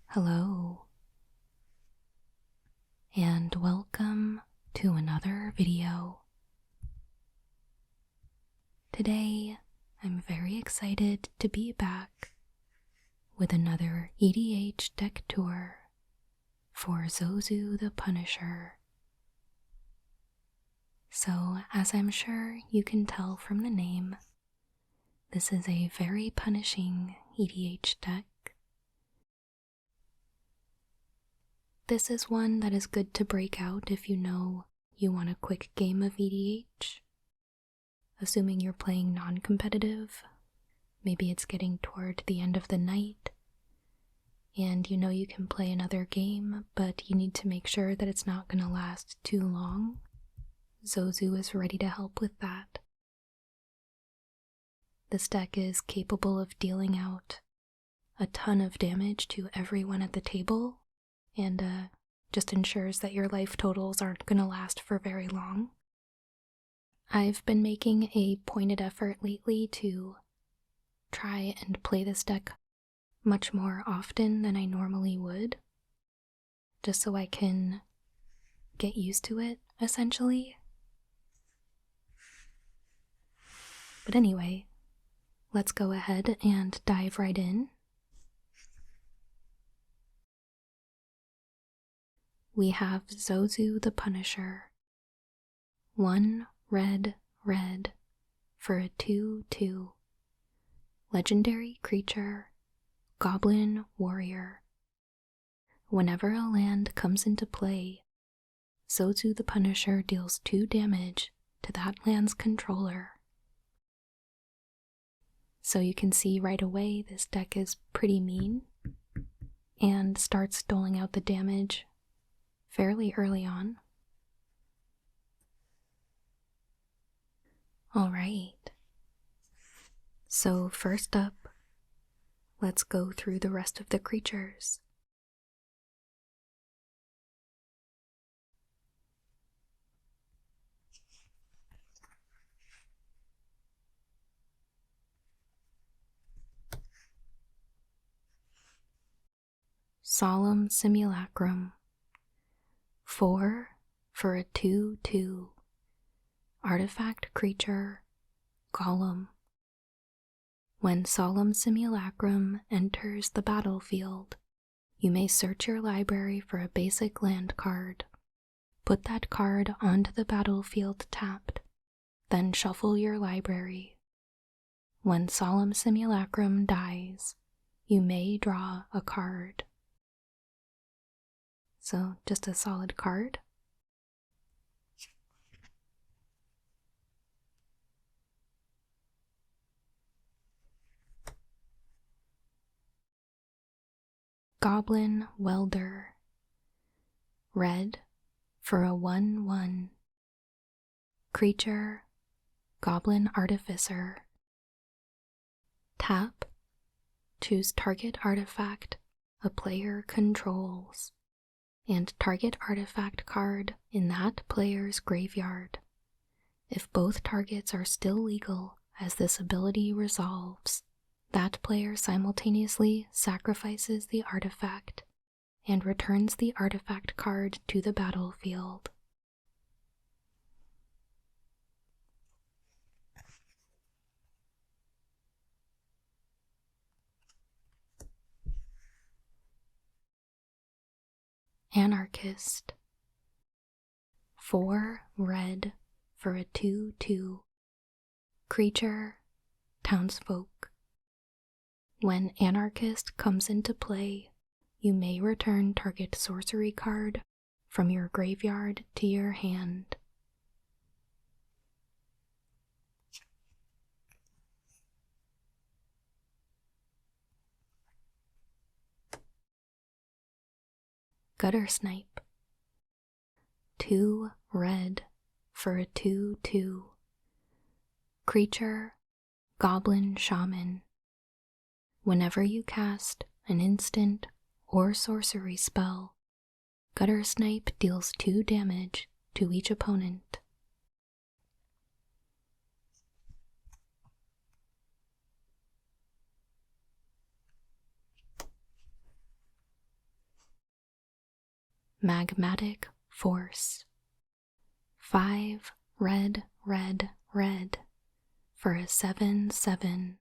Hello, and welcome to another video. Today, I'm very excited to be back with another EDH deck tour for Zozu the Punisher. So, as I'm sure you can tell from the name, this is a very punishing EDH deck. This is one that is good to break out if you know you want a quick game of EDH. Assuming you're playing non-competitive, maybe it's getting toward the end of the night, and you know you can play another game, but you need to make sure that it's not going to last too long. Zozu is ready to help with that. This deck is capable of dealing out a ton of damage to everyone at the table, and just ensures that your life totals aren't going to last for very long. I've been making a pointed effort lately to try and play this deck much more often than I normally would, just so I can get used to it, essentially. But anyway, let's go ahead and dive right in. We have Zozu the Punisher. 1 red, red for a 2/2. Legendary creature, Goblin Warrior. Whenever a land comes into play, Zozu the Punisher deals 2 damage to that land's controller. So you can see right away this deck is pretty mean and starts doling out the damage fairly early on. Alright, so first up, let's go through the rest of the creatures. Solemn Simulacrum. 4 for a 2/2. Artifact creature, Golem. When Solemn Simulacrum enters the battlefield, you may search your library for a basic land card. Put that card onto the battlefield tapped, then shuffle your library. When Solemn Simulacrum dies, you may draw a card. So, just a solid card. Goblin Welder. Red for a 1/1. Creature, Goblin Artificer. Tap, choose target artifact a player controls, and target artifact card in that player's graveyard. If both targets are still legal as this ability resolves, that player simultaneously sacrifices the artifact and returns the artifact card to the battlefield. Anarchist. 4 red for a 2/2. Creature, Townsfolk. When Anarchist comes into play, you may return target sorcery card from your graveyard to your hand. Guttersnipe. 2 red for a 2/2. Creature, Goblin Shaman. Whenever you cast an instant or sorcery spell, Guttersnipe deals 2 damage to each opponent. Magmatic Force. 5 red, red, red for a 7/7.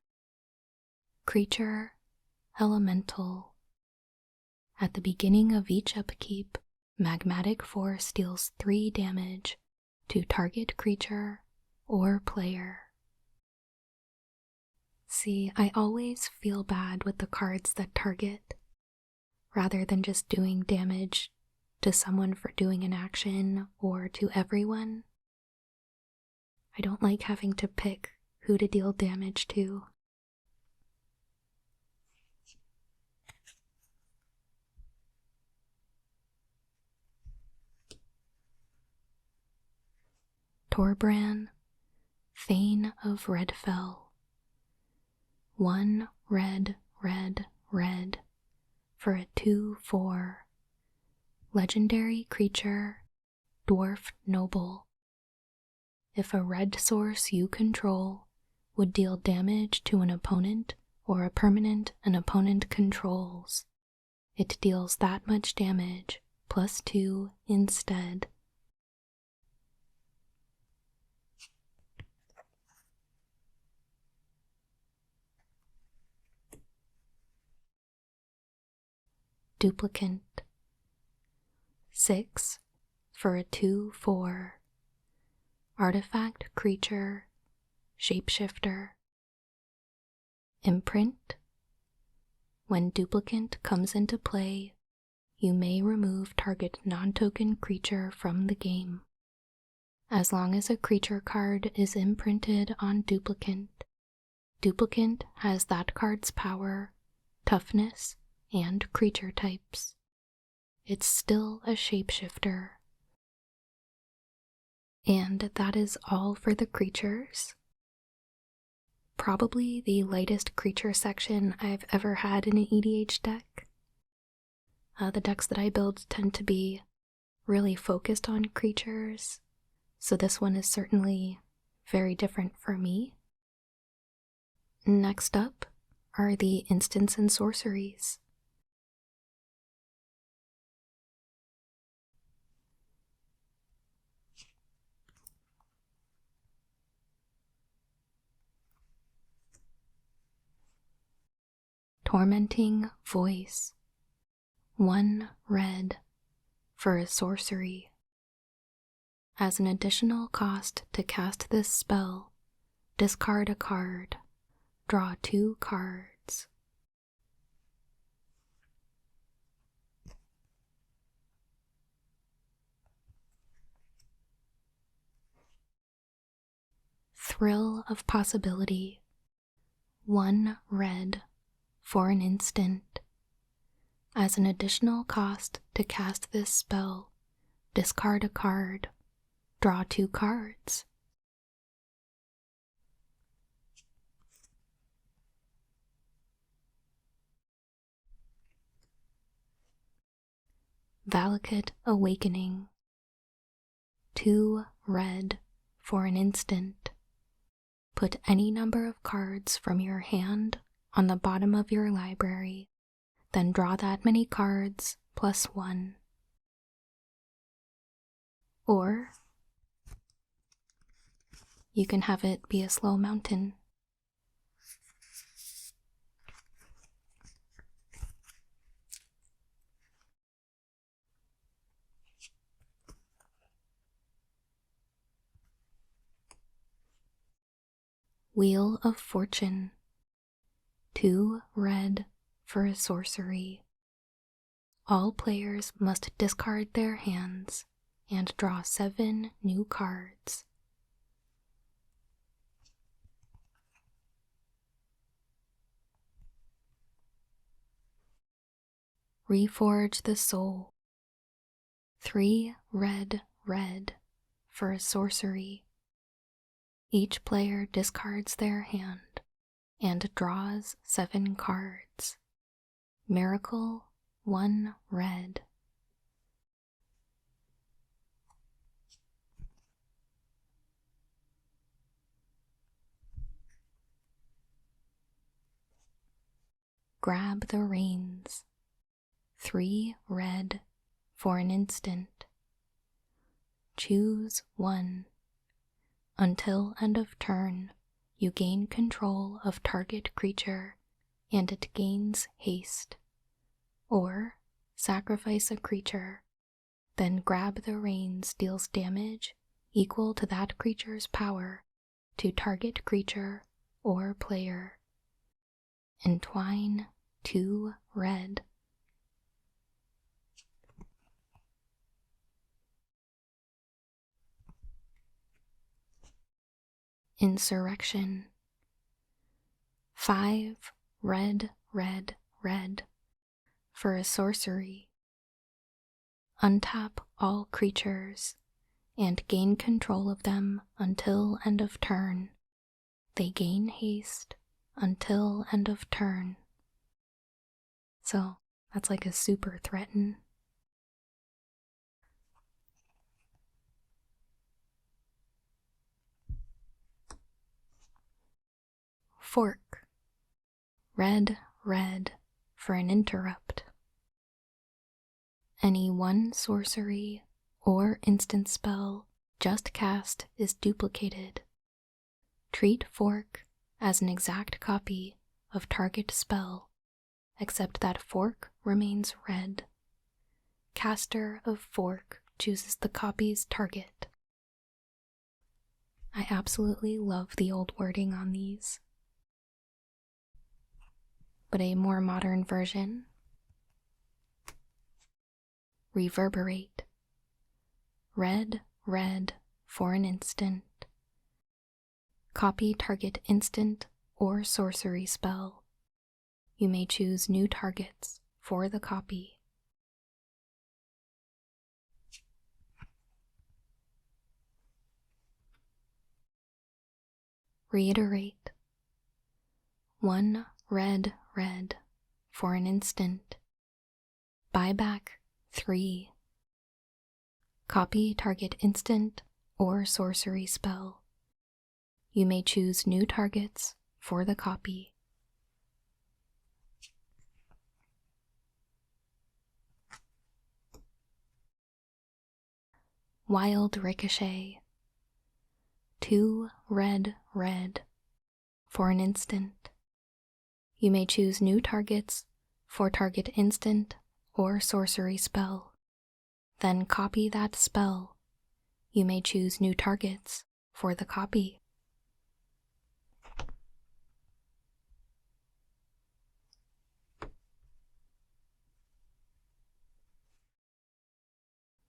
Creature, Elemental. At the beginning of each upkeep, Magmatic Force deals 3 damage to target creature or player. See, I always feel bad with the cards that target, rather than just doing damage to someone for doing an action or to everyone. I don't like having to pick who to deal damage to. Torbran, Thane of Redfell. 1 red, red, red for a 2/4. Legendary creature, Dwarf Noble. If a red source you control would deal damage to an opponent or a permanent an opponent controls, it deals that much damage +2 instead. Duplicant. 6 for a 2/4. Artifact creature, Shapeshifter. Imprint. When Duplicant comes into play, you may remove target non-token creature from the game. As long as a creature card is imprinted on Duplicant, Duplicant has that card's power, toughness, and creature types. It's still a shapeshifter. And that is all for the creatures. Probably the lightest creature section I've ever had in an EDH deck. The decks that I build tend to be really focused on creatures, so this one is certainly very different for me. Next up are the instants and sorceries. Tormenting Voice. 1 red for a sorcery. As an additional cost to cast this spell, discard a card. Draw 2 cards. Thrill of Possibility. 1 red for an instant. As an additional cost to cast this spell, discard a card. Draw 2 cards. Valakut Awakening. 2 red for an instant. Put any number of cards from your hand on the bottom of your library, then draw that many cards +1. Or you can have it be a slow mountain. Wheel of Fortune. 2 red for a sorcery. All players must discard their hands and draw 7 new cards. Reforge the Soul. 3 red, red for a sorcery. Each player discards their hand and draws 7 cards. Miracle, 1 red. Grab the Reins. 3 red for an instant. Choose one. Until end of turn, you gain control of target creature and it gains haste. Or sacrifice a creature, then grab the reins deals damage equal to that creature's power to target creature or player. Entwine 2 red. Insurrection. 5 red, red, red for a sorcery. Untap all creatures and gain control of them until end of turn. They gain haste until end of turn. So that's like a super threaten. Fork. Red, red for an interrupt. Any one sorcery or instant spell just cast is duplicated. Treat Fork as an exact copy of target spell, except that Fork remains red. Caster of Fork chooses the copy's target. I absolutely love the old wording on these. But a more modern version. Reverberate. Red, red for an instant. Copy target instant or sorcery spell. You may choose new targets for the copy. Reiterate. 1 red, red for an instant. Buy back 3. Copy target instant or sorcery spell. You may choose new targets for the copy. Wild Ricochet. 2 red, red for an instant. You may choose new targets for target instant or sorcery spell. Then copy that spell. You may choose new targets for the copy.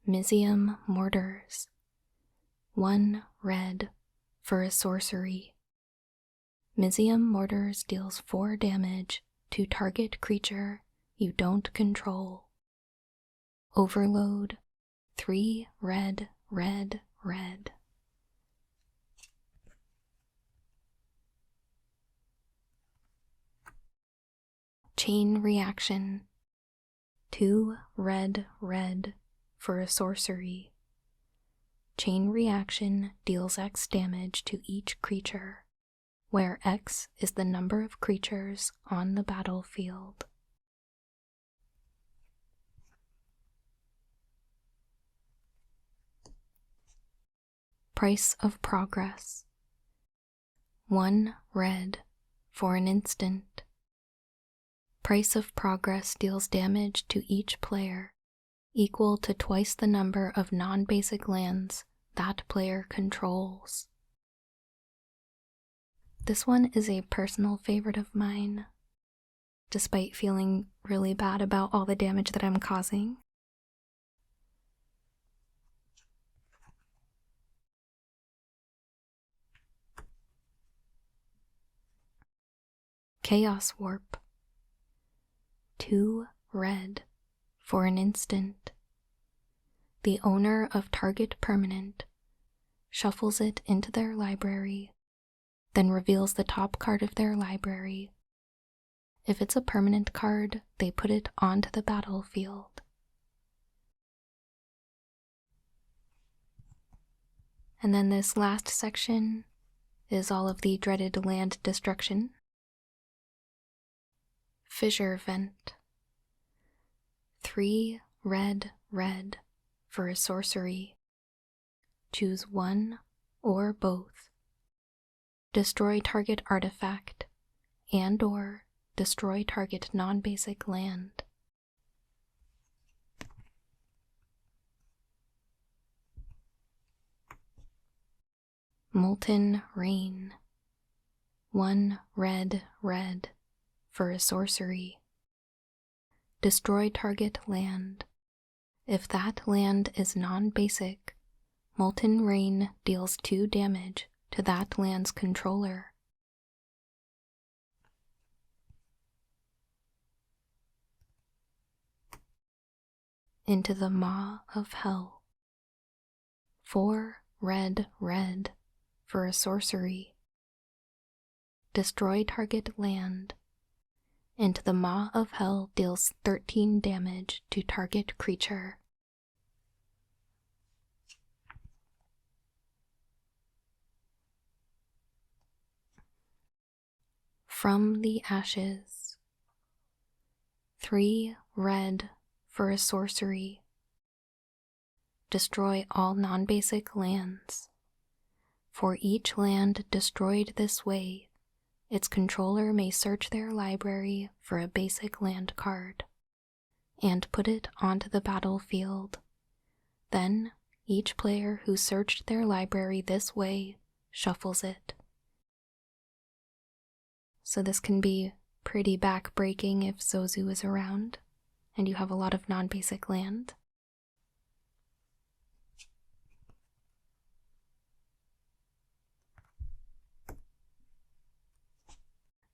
Mizzium Mortars. 1 red for a sorcery. Mizzium Mortars deals 4 damage to target creature you don't control. Overload. 3 red, red, red. Chain Reaction. 2 red, red for a sorcery. Chain Reaction deals X damage to each creature, where X is the number of creatures on the battlefield. Price of Progress. 1 red for an instant. Price of Progress deals damage to each player, equal to twice the number of non-basic lands that player controls. This one is a personal favorite of mine, despite feeling really bad about all the damage that I'm causing. Chaos Warp. 2 red for an instant. The owner of target permanent shuffles it into their library, then reveals the top card of their library. If it's a permanent card, they put it onto the battlefield. And then this last section is all of the dreaded land destruction. Fissure Vent. 3 red, red for a sorcery. Choose one or both. Destroy target artifact and/or destroy target non-basic land. Molten Rain. 1 red for a sorcery. Destroy target land. If that land is non-basic, Molten Rain deals 2 damage to that land's controller. Into the Maw of Hell. 4 red for a sorcery. Destroy target land. Into the Maw of Hell deals 13 damage to target creature. From the Ashes. 3 red for a sorcery. Destroy all non-basic lands. For each land destroyed this way, its controller may search their library for a basic land card and put it onto the battlefield. Then, each player who searched their library this way shuffles it. So this can be pretty back-breaking if Zozu is around and you have a lot of non-basic land.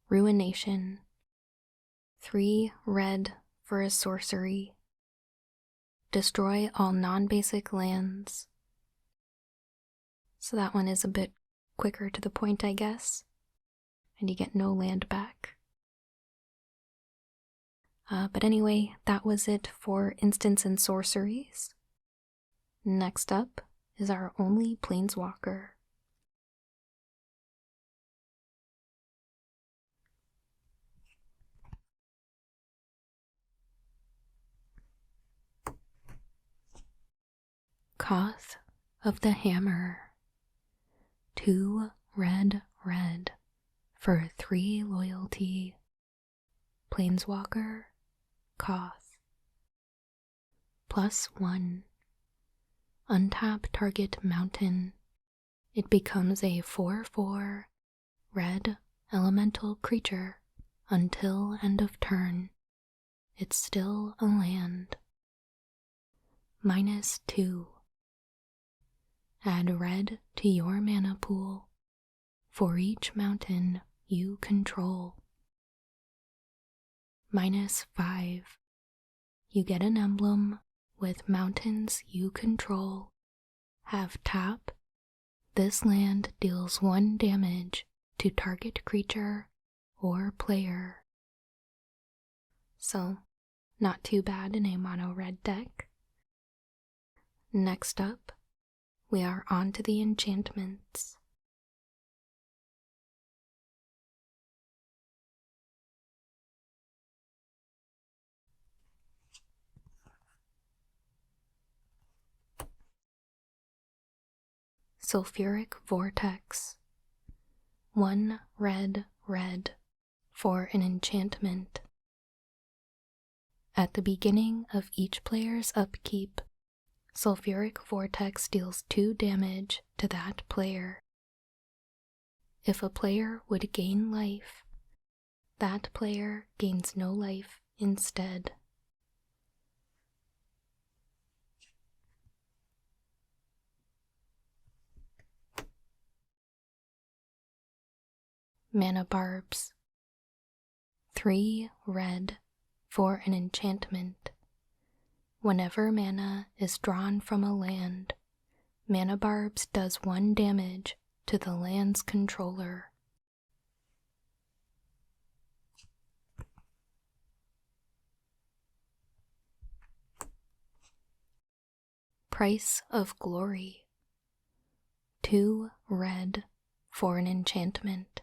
Ruination. 3 red for a sorcery. Destroy all non-basic lands. So that one is a bit quicker to the point, I guess. And you get no land back. But anyway, that was it for instants and sorceries. Next up is our only planeswalker. Koth of the Hammer. 2 red for 3 loyalty. Planeswalker, Koth. +1. Untap target mountain. It becomes a 4/4 red elemental creature until end of turn. It's still a land. -2. Add red to your mana pool for each mountain you control. -5. You get an emblem with mountains you control. Have tap. This land deals 1 damage to target creature or player. So, not too bad in a mono red deck. Next up, we are on to the enchantments. Sulfuric Vortex. 1 red for an enchantment. At the beginning of each player's upkeep, Sulfuric Vortex deals 2 damage to that player. If a player would gain life, that player gains no life instead. Mana Barbs. 3 red for an enchantment. Whenever mana is drawn from a land, Mana Barbs does 1 damage to the land's controller. Price of Glory. 2 red for an enchantment.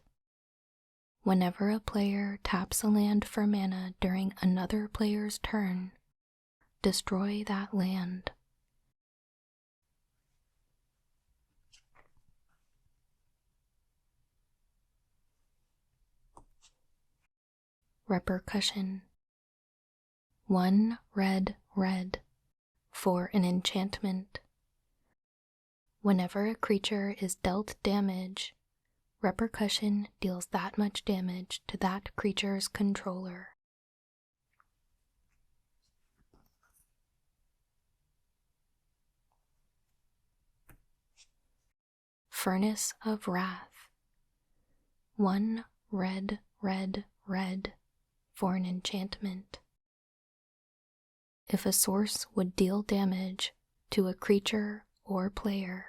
Whenever a player taps a land for mana during another player's turn, destroy that land. Repercussion. 1 red, red for an enchantment. Whenever a creature is dealt damage, repercussion deals that much damage to that creature's controller. Furnace of Wrath. 1 red, red, red for an enchantment. If a source would deal damage to a creature or player,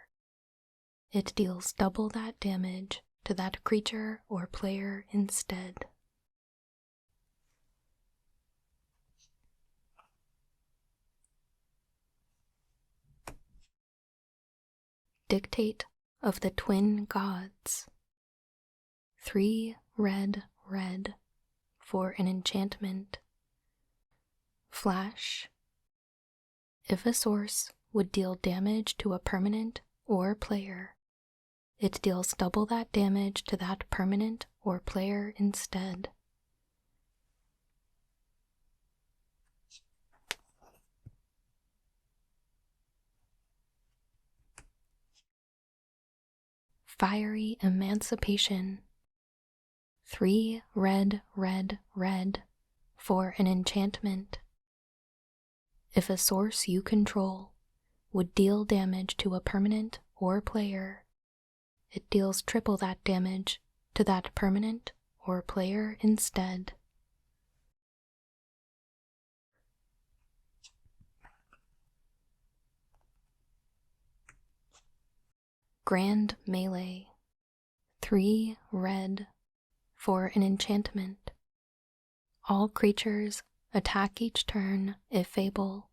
it deals double that damage to that creature or player instead. Dictate of the Twin Gods. 3 red, red for an enchantment. Flash. If a source would deal damage to a permanent or player, it deals double that damage to that permanent or player instead. Fiery Emancipation. 3 red, red, red for an enchantment. If a source you control would deal damage to a permanent or player, it deals triple that damage to that permanent or player instead. Grand Melee. 3 red for an enchantment. All creatures attack each turn if able.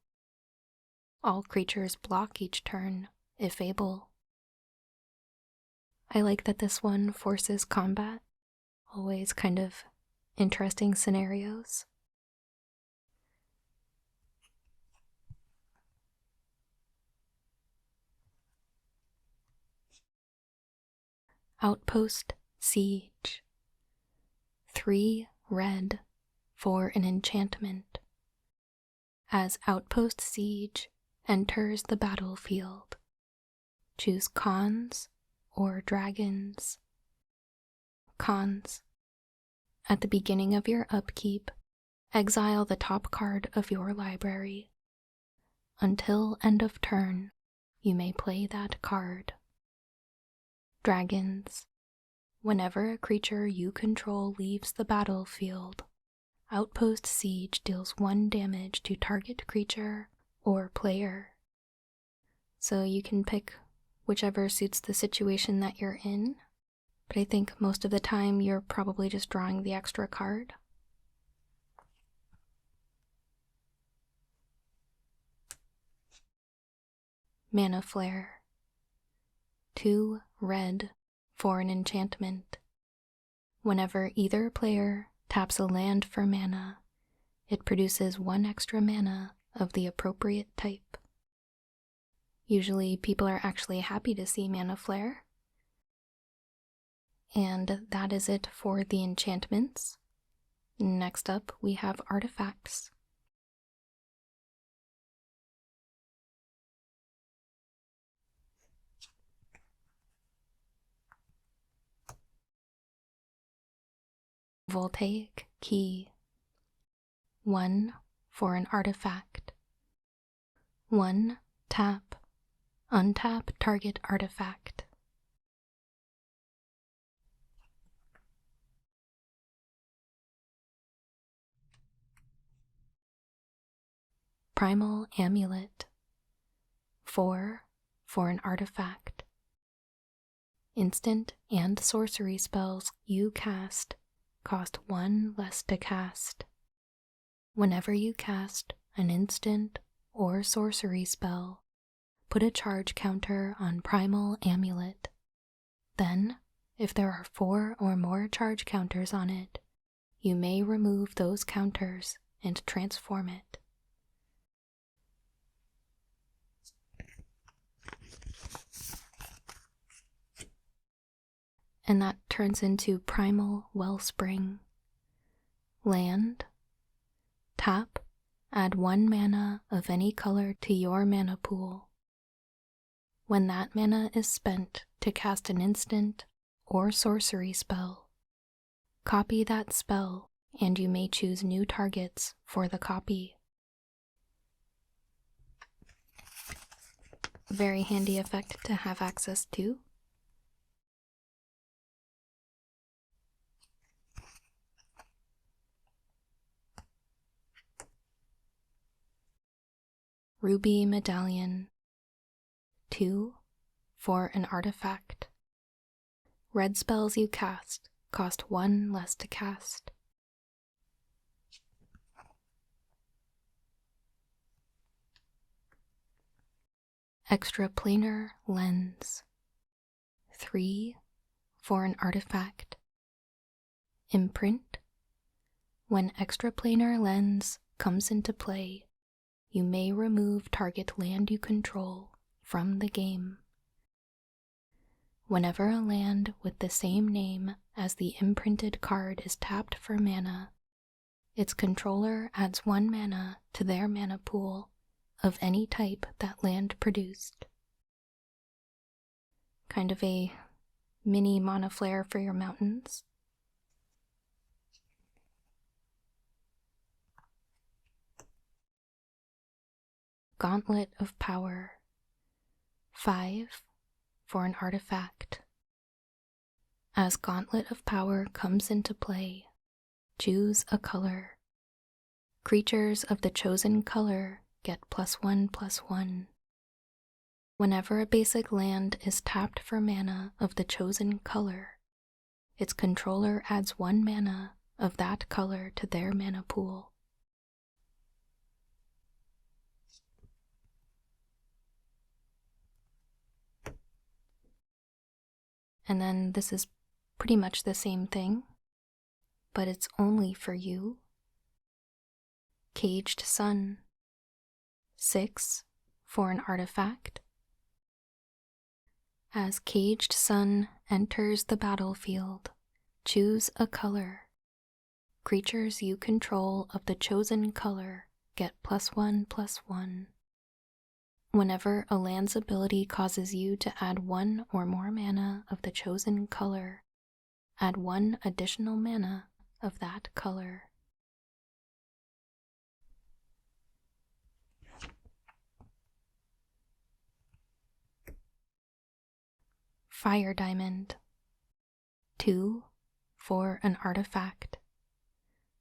All creatures block each turn if able. I like that this one forces combat. Always kind of interesting scenarios. Outpost Siege. 3 red for an enchantment. As Outpost Siege enters the battlefield, choose Cons or Dragons. Cons. At the beginning of your upkeep, exile the top card of your library. Until end of turn, you may play that card. Dragons. Whenever a creature you control leaves the battlefield, Outpost Siege deals 1 damage to target creature or player. So you can pick whichever suits the situation that you're in, but I think most of the time you're probably just drawing the extra card. Mana Flare. 2 red for an enchantment. Whenever either player taps a land for mana, it produces 1 extra mana of the appropriate type. Usually people are actually happy to see Mana Flare. And that is it for the enchantments. Next up, we have artifacts. Voltaic Key. 1 for an artifact. 1 tap. Untap target artifact. Primal Amulet. 4 for an artifact. Instant and sorcery spells you cast cost 1 less to cast. Whenever you cast an instant or sorcery spell, put a charge counter on Primal Amulet. Then, if there are 4 or more charge counters on it, you may remove those counters and transform it. and that turns into Primal Wellspring. Land. Tap, add 1 mana of any color to your mana pool. When that mana is spent to cast an instant or sorcery spell, copy that spell and you may choose new targets for the copy. Very handy effect to have access to. Ruby Medallion. 2 for an artifact. Red spells you cast cost 1 less to cast. Extraplanar Lens. 3 for an artifact. Imprint. When Extraplanar Lens comes into play, you may remove target land you control from the game. Whenever a land with the same name as the imprinted card is tapped for mana, its controller adds 1 mana to their mana pool of any type that land produced. Kind of a mini mana flare for your mountains. Gauntlet of Power. 5 for an artifact. As Gauntlet of Power comes into play, choose a color. Creatures of the chosen color get +1/+1. Whenever a basic land is tapped for mana of the chosen color, its controller adds 1 mana of that color to their mana pool. And then this is pretty much the same thing, but it's only for you. Caged Sun. 6 for an artifact. As Caged Sun enters the battlefield, choose a color. Creatures you control of the chosen color get +1/+1. Whenever a land's ability causes you to add 1 or more mana of the chosen color, add 1 additional mana of that color. Fire Diamond. 2 for an artifact.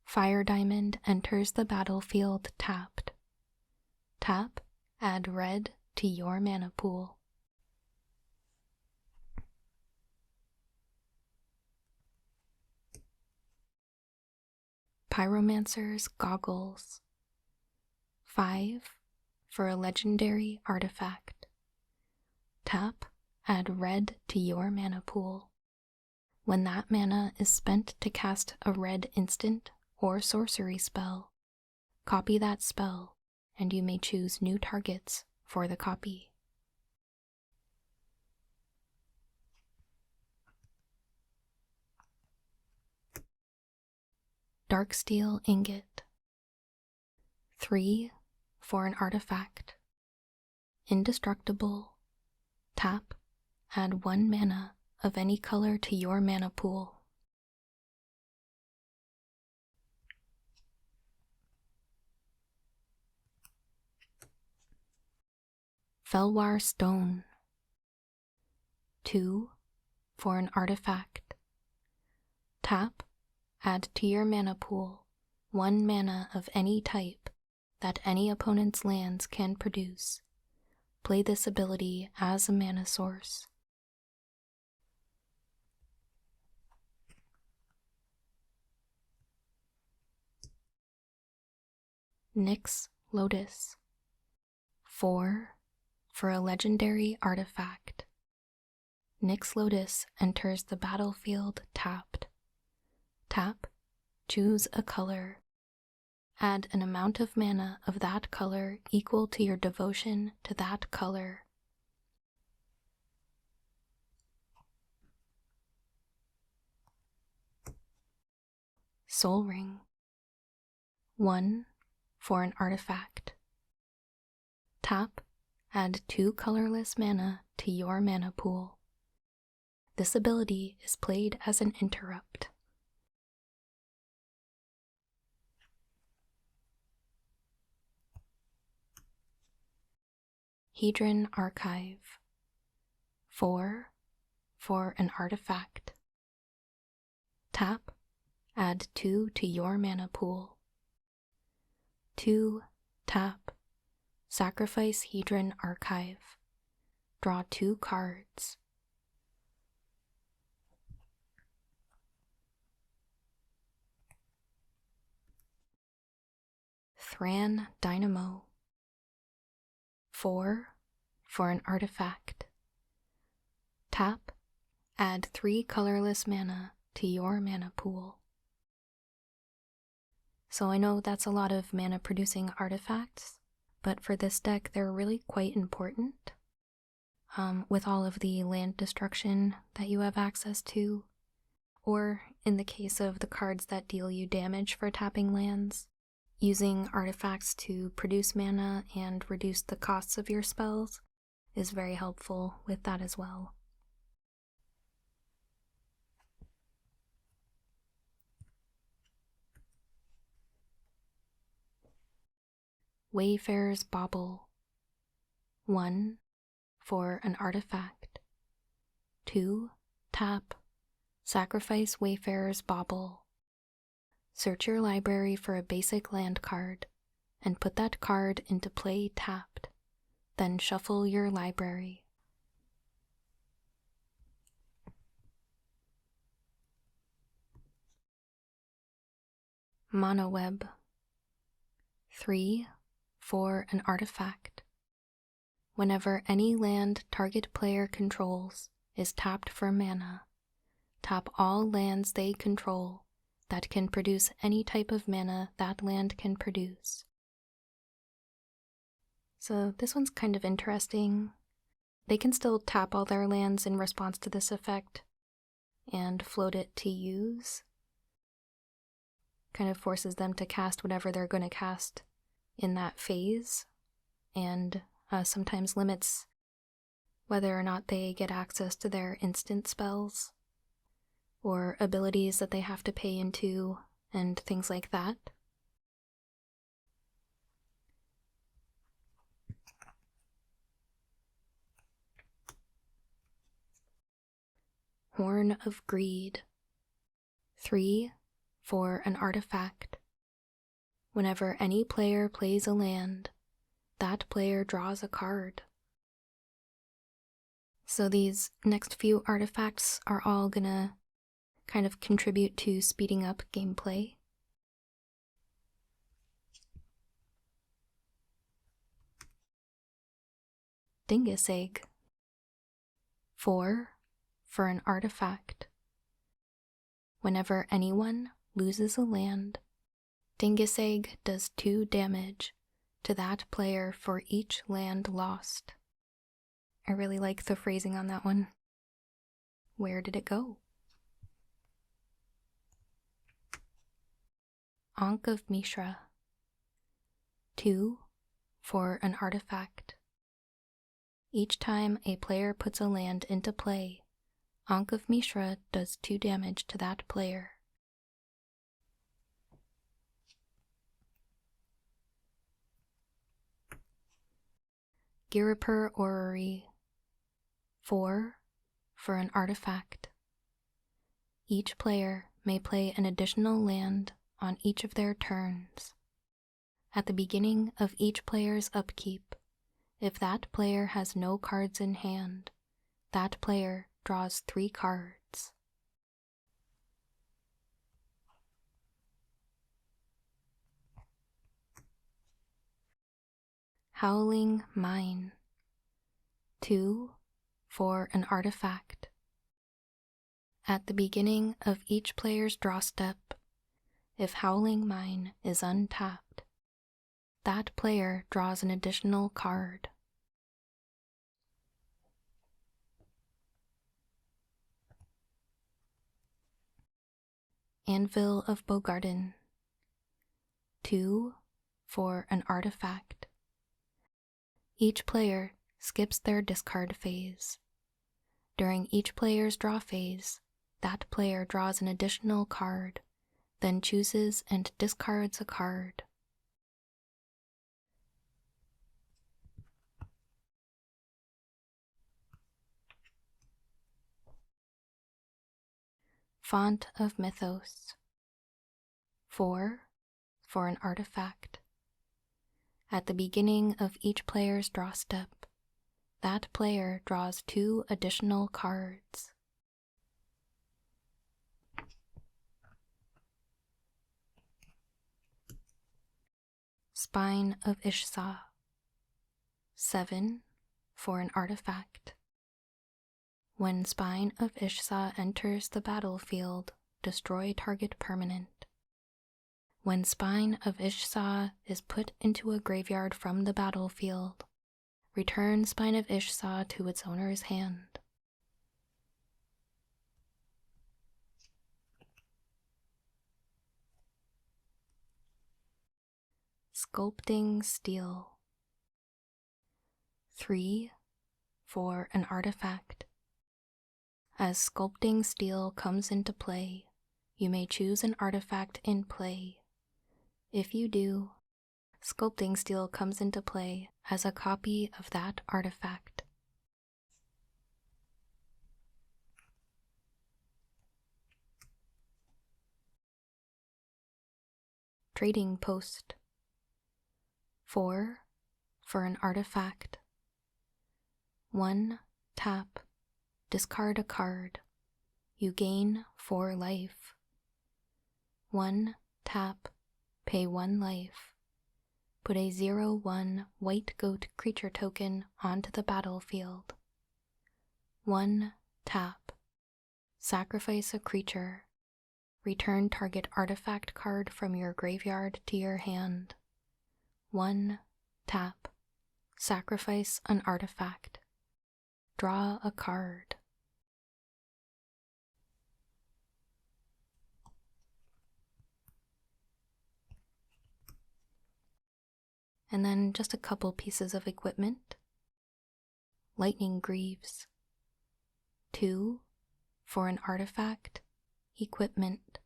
Fire Diamond enters the battlefield tapped. Tap, add red to your mana pool. Pyromancer's Goggles. 5 for a legendary artifact. Tap, add red to your mana pool. When that mana is spent to cast a red instant or sorcery spell, copy that spell and you may choose new targets for the copy. Darksteel Ingot. 3 for an artifact. Indestructible. Tap, add 1 mana of any color to your mana pool. Felwar Stone. 2 for an artifact. Tap, add to your mana pool 1 mana of any type that any opponent's lands can produce. Play this ability as a mana source. Nyx Lotus. 4 for a legendary artifact. Nyx Lotus enters the battlefield tapped. Tap, choose a color. Add an amount of mana of that color equal to your devotion to that color. Soul Ring. 1 for an artifact. Tap, add 2 colorless mana to your mana pool. This ability is played as an interrupt. Hedron Archive. 4 for an artifact. Tap, add 2 to your mana pool. 2, tap, sacrifice Hedron Archive. Draw 2 cards. Thran Dynamo. 4 for an artifact. Tap, add 3 colorless mana to your mana pool. So I know that's a lot of mana producing artifacts, but for this deck they're really quite important. With all of the land destruction that you have access to, or in the case of the cards that deal you damage for tapping lands, using artifacts to produce mana and reduce the costs of your spells is very helpful with that as well. Wayfarer's Bauble. 1 for an artifact. 2, tap, sacrifice Wayfarer's Bauble. Search your library for a basic land card and put that card into play tapped, then shuffle your library. Monoweb. 3 for an artifact. Whenever any land target player controls is tapped for mana, tap all lands they control that can produce any type of mana that land can produce. So this one's kind of interesting. They can still tap all their lands in response to this effect and float it to use. Kind of forces them to cast whatever they're going to cast in that phase, and sometimes limits whether or not they get access to their instant spells or abilities that they have to pay into and things like that. Horn of Greed. 3 for an artifact. Whenever any player plays a land, that player draws a card. So these next few artifacts are all gonna kind of contribute to speeding up gameplay. Dingus Egg. 4 for an artifact. Whenever anyone loses a land, Dingus Egg does 2 damage to that player for each land lost. I really like the phrasing on that one. Where did it go? Ankh of Mishra. 2 for an artifact. Each time a player puts a land into play, Ankh of Mishra does 2 damage to that player. Ghirapur Orrery. 4 for an artifact. Each player may play an additional land on each of their turns. At the beginning of each player's upkeep, if that player has no cards in hand, that player draws 3 cards. Howling Mine. 2 for an artifact. At the beginning of each player's draw step, if Howling Mine is untapped, that player draws an additional card. Anvil of Bogarden. 2. For an artifact. Each player skips their discard phase. During each player's draw phase, that player draws an additional card, then chooses and discards a card. Font of Mythos. 4. For an artifact. At the beginning of each player's draw step, that player draws 2 additional cards. Spine of Ishsa. 7. For an artifact. When Spine of Ishsa enters the battlefield, destroy target permanent. When Spine of Ishsa is put into a graveyard from the battlefield, return Spine of Ishsa to its owner's hand. Sculpting Steel. 3. For an artifact. As Sculpting Steel comes into play, you may choose an artifact in play. If you do, Sculpting Steel comes into play as a copy of that artifact. Trading Post. 4. For an artifact. 1. Tap. Discard a card. You gain 4 life. 1. Tap. Pay 1 life. Put a 0/1 white goat creature token onto the battlefield. 1. Tap. Sacrifice a creature. Return target artifact card from your graveyard to your hand. 1. Tap. Sacrifice an artifact. Draw a card. And then just a couple pieces of equipment. Lightning Greaves. 2. For an artifact. Equipment.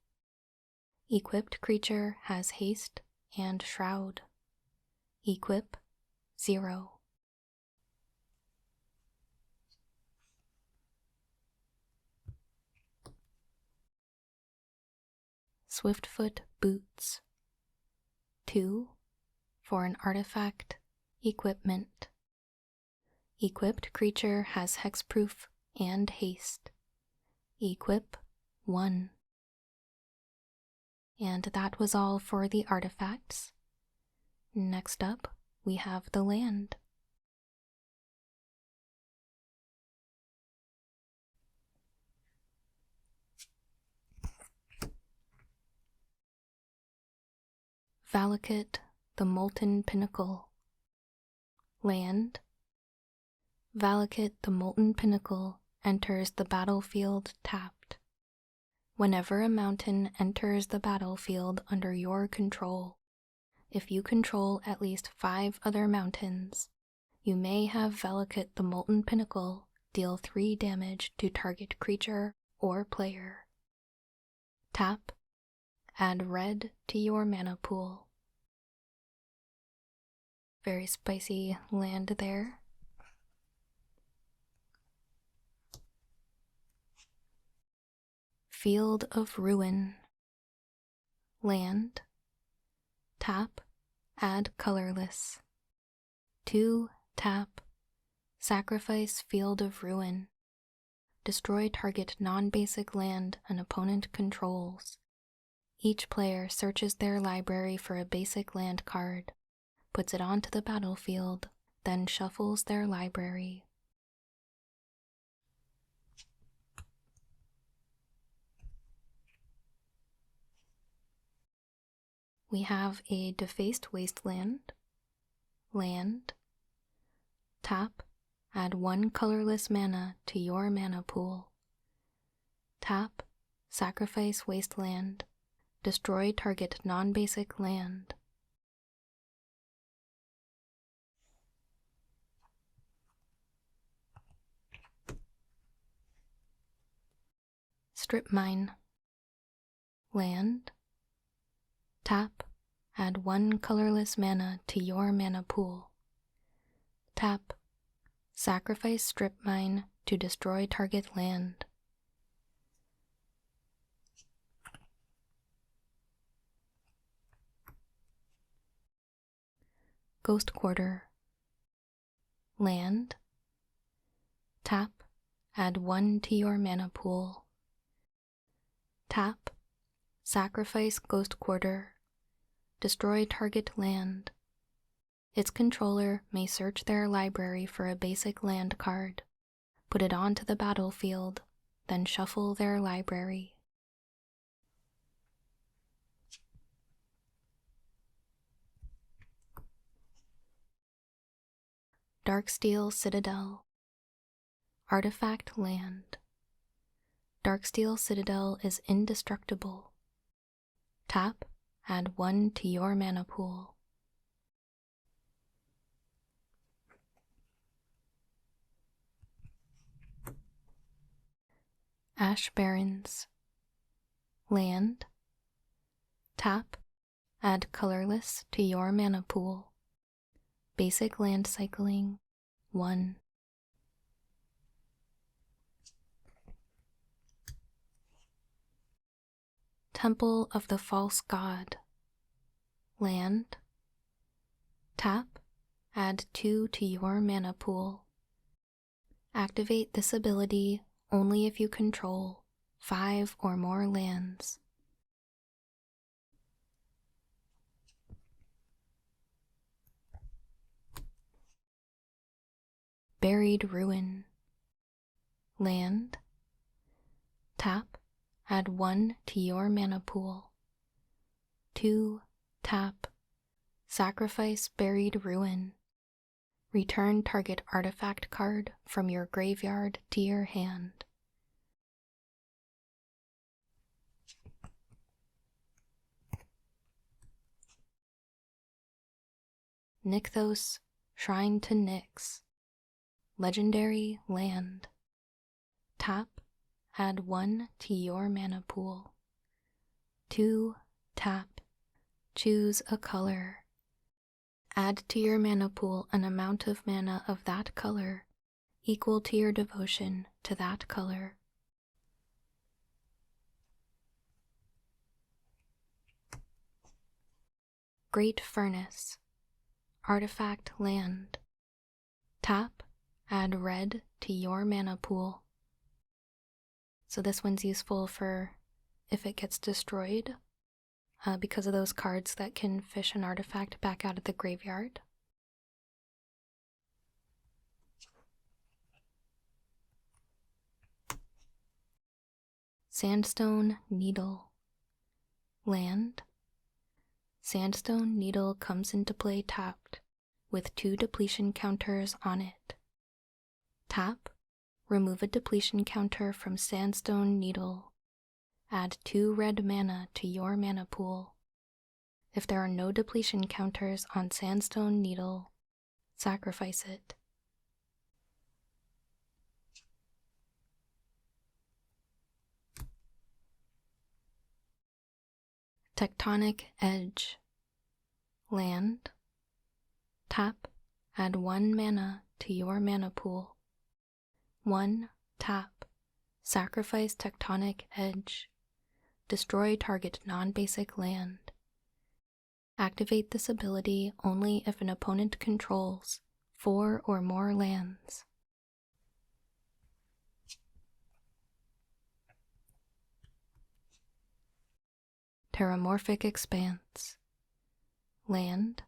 Equipped creature has haste and shroud. Equip 0. Swiftfoot Boots. 2. For an artifact. Equipment. Equipped creature has hexproof and haste. Equip 1. And that was all for the artifacts. Next up, we have the land. Valakut, the Molten Pinnacle. Land. Valakut, the Molten Pinnacle, enters the battlefield tapped. Whenever a mountain enters the battlefield under your control, if you control at least 5 other mountains, you may have Valakut, the Molten Pinnacle, deal 3 damage to target creature or player. Tap. Add red to your mana pool. Very spicy land there. Field of Ruin. Land. Tap. Add colorless. 2. Tap. Sacrifice Field of Ruin. Destroy target non-basic land an opponent controls. Each player searches their library for a basic land card, puts it onto the battlefield, then shuffles their library. We have a Defaced Wasteland. Land. Tap. Add 1 colorless mana to your mana pool. Tap. Sacrifice Wasteland. destroy target non-basic land. Strip Mine. Land. Tap. Add 1 colorless mana to your mana pool. Tap. Sacrifice Strip Mine to destroy target land. Ghost Quarter. Land. Tap. Add 1 to your mana pool. Tap. Sacrifice Ghost Quarter. Destroy target land. Its controller may search their library for a basic land card, put it onto the battlefield, then shuffle their library. Darksteel Citadel. Artifact Land. Darksteel Citadel is indestructible. Tap, add 1 to your mana pool. Ash Barrens. Land. Tap, add colorless to your mana pool. Basic land cycling 1. Temple of the False God. Land. Tap, add 2 to your mana pool. Activate this ability only if you control 5 or more lands. Buried Ruin. Land. Tap, add 1 to your mana pool. 2. Tap. Sacrifice Buried Ruin. Return target artifact card from your graveyard to your hand. Nykthos, Shrine to Nyx. Legendary Land. Tap, add 1 to your mana pool. 2. Tap. Choose a color. Add to your mana pool an amount of mana of that color equal to your devotion to that color. Great Furnace. Artifact Land. Tap, add red to your mana pool. So this one's useful for if it gets destroyed, because of those cards that can fish an artifact back out of the graveyard. Sandstone Needle. Land. Sandstone Needle comes into play tapped, with 2 depletion counters on it. Tap, remove a depletion counter from Sandstone Needle. Add 2 red mana to your mana pool. If there are no depletion counters on Sandstone Needle, sacrifice it. Tectonic Edge. Land. Tap, add 1 mana to your mana pool. 1. Tap, sacrifice Tectonic Edge. Destroy target non-basic land. Activate this ability only if an opponent controls 4 or more lands. Terramorphic Expanse. Land.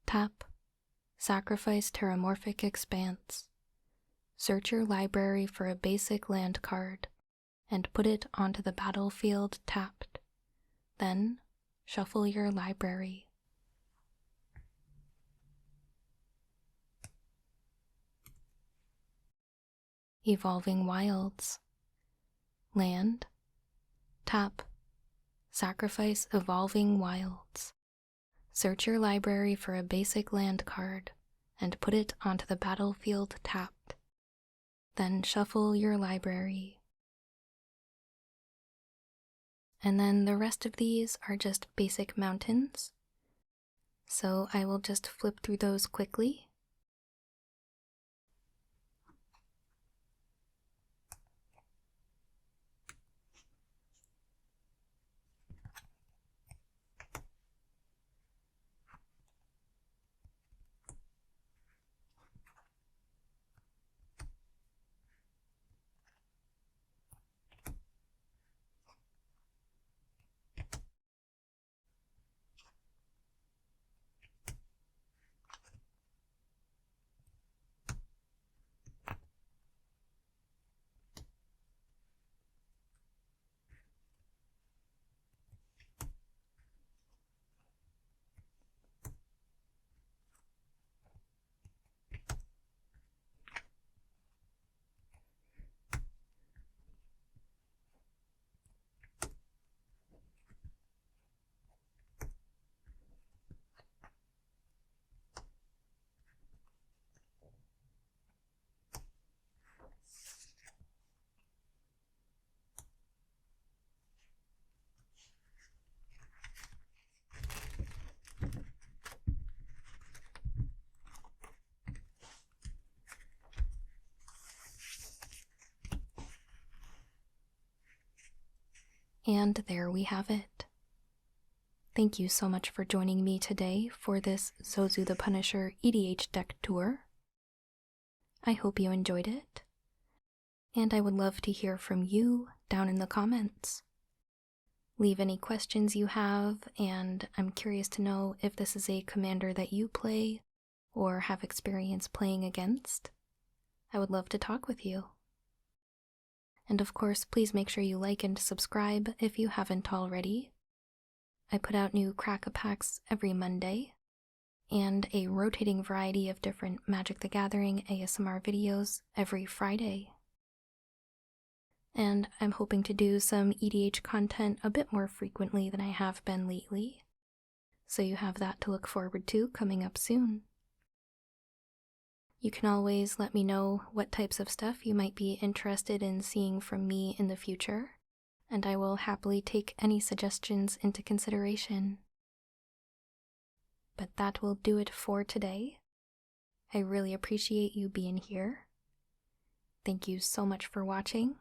Tap, sacrifice Terramorphic Expanse. Search your library for a basic land card and put it onto the battlefield tapped. Then, shuffle your library. Evolving Wilds. Land. Tap. Sacrifice Evolving Wilds. Search your library for a basic land card and put it onto the battlefield tapped. Then shuffle your library. And then the rest of these are just basic mountains. So I will just flip through those quickly. And there we have it. Thank you so much for joining me today for this Zozu the Punisher EDH deck tour. I hope you enjoyed it, and I would love to hear from you down in the comments. Leave any questions you have, and I'm curious to know if this is a commander that you play or have experience playing against. I would love to talk with you. And of course, please make sure you like and subscribe if you haven't already. I put out new Crack-a-Packs every Monday, and a rotating variety of different Magic the Gathering ASMR videos every Friday. And I'm hoping to do some EDH content a bit more frequently than I have been lately, so you have that to look forward to coming up soon. You can always let me know what types of stuff you might be interested in seeing from me in the future, and I will happily take any suggestions into consideration. But that will do it for today. I really appreciate you being here. Thank you so much for watching,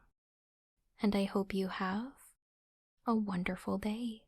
and I hope you have a wonderful day.